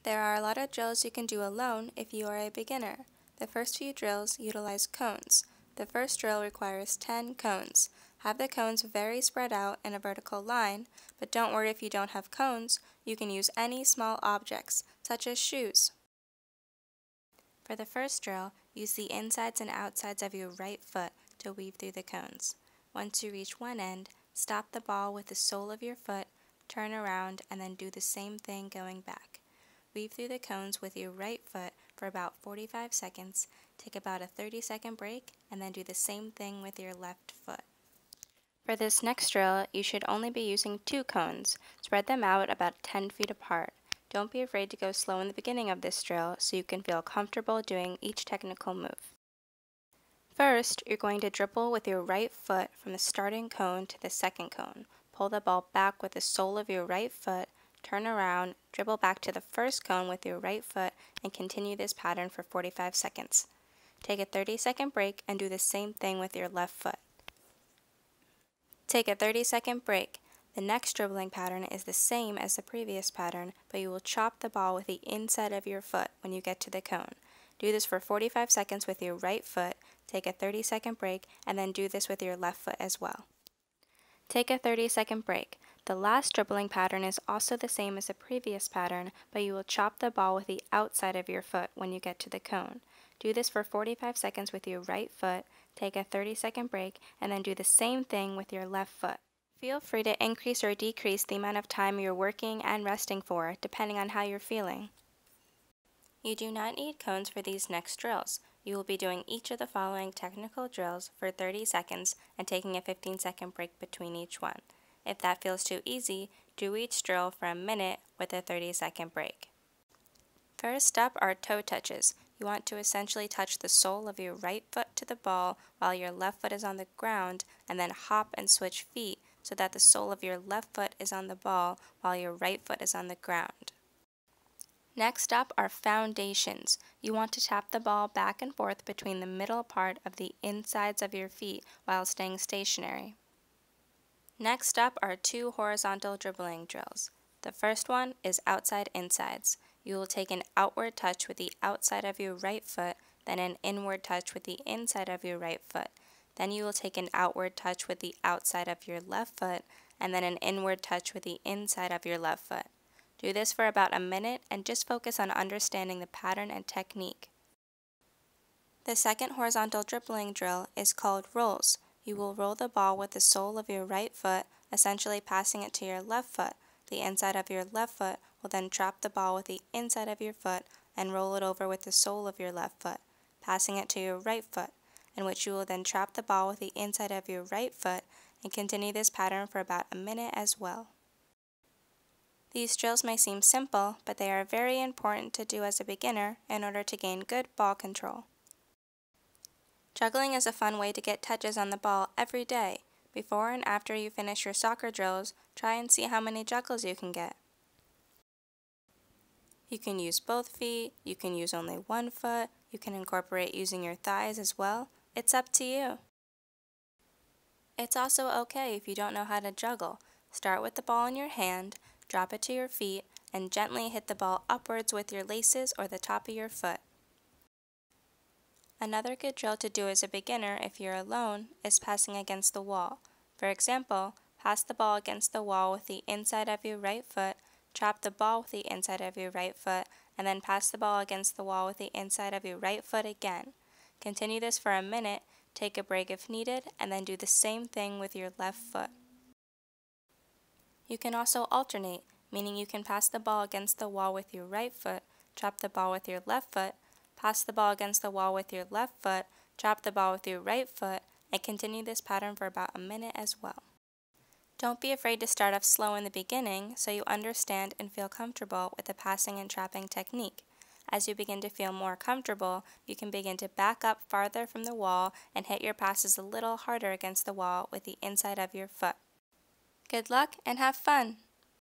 There are a lot of drills you can do alone if you are a beginner. The first few drills utilize cones. The first drill requires 10 cones. Have the cones very spread out in a vertical line, but don't worry if you don't have cones, you can use any small objects, such as shoes. For the first drill, use the insides and outsides of your right foot to weave through the cones. Once you reach one end, stop the ball with the sole of your foot, turn around, and then do the same thing going back. Weave through the cones with your right foot for about 45 seconds, take about a 30-second break, and then do the same thing with your left foot. For this next drill, you should only be using 2 cones. Spread them out about 10 feet apart. Don't be afraid to go slow in the beginning of this drill so you can feel comfortable doing each technical move. First, you're going to dribble with your right foot from the starting cone to the second cone. Pull the ball back with the sole of your right foot, turn around, dribble back to the first cone with your right foot, and continue this pattern for 45 seconds. Take a 30-second break and do the same thing with your left foot. Take a 30-second break. The next dribbling pattern is the same as the previous pattern, but you will chop the ball with the inside of your foot when you get to the cone. Do this for 45 seconds with your right foot, take a 30-second break, and then do this with your left foot as well. Take a 30-second break. The last dribbling pattern is also the same as the previous pattern, but you will chop the ball with the outside of your foot when you get to the cone. Do this for 45 seconds with your right foot, take a 30-second break, and then do the same thing with your left foot. Feel free to increase or decrease the amount of time you're working and resting for, depending on how you're feeling. You do not need cones for these next drills. You will be doing each of the following technical drills for 30 seconds and taking a 15-second break between each one. If that feels too easy, do each drill for a minute with a 30-second break. First up are toe touches. You want to essentially touch the sole of your right foot to the ball while your left foot is on the ground, and then hop and switch feet so that the sole of your left foot is on the ball while your right foot is on the ground. Next up are foundations. You want to tap the ball back and forth between the middle part of the insides of your feet while staying stationary. Next up are 2 horizontal dribbling drills. The first one is outside insides. You will take an outward touch with the outside of your right foot, then an inward touch with the inside of your right foot. Then you will take an outward touch with the outside of your left foot, and then an inward touch with the inside of your left foot. Do this for about a minute and just focus on understanding the pattern and technique. The second horizontal dribbling drill is called rolls. You will roll the ball with the sole of your right foot, essentially passing it to your left foot. The inside of your left foot will then trap the ball with the inside of your foot and roll it over with the sole of your left foot, passing it to your right foot, in which you will then trap the ball with the inside of your right foot and continue this pattern for about a minute as well. These drills may seem simple, but they are very important to do as a beginner in order to gain good ball control. Juggling is a fun way to get touches on the ball every day. Before and after you finish your soccer drills, try and see how many juggles you can get. You can use both feet, you can use only one foot, you can incorporate using your thighs as well. It's up to you. It's also okay if you don't know how to juggle. Start with the ball in your hand, drop it to your feet, and gently hit the ball upwards with your laces or the top of your foot. Another good drill to do as a beginner if you're alone is passing against the wall. For example, pass the ball against the wall with the inside of your right foot, trap the ball with the inside of your right foot, and then pass the ball against the wall with the inside of your right foot again. Continue this for a minute, take a break if needed, and then do the same thing with your left foot. You can also alternate, meaning you can pass the ball against the wall with your right foot, trap the ball with your left foot, pass the ball against the wall with your left foot, trap the ball with your right foot, and continue this pattern for about a minute as well. Don't be afraid to start off slow in the beginning so you understand and feel comfortable with the passing and trapping technique. As you begin to feel more comfortable, you can begin to back up farther from the wall and hit your passes a little harder against the wall with the inside of your foot. Good luck and have fun!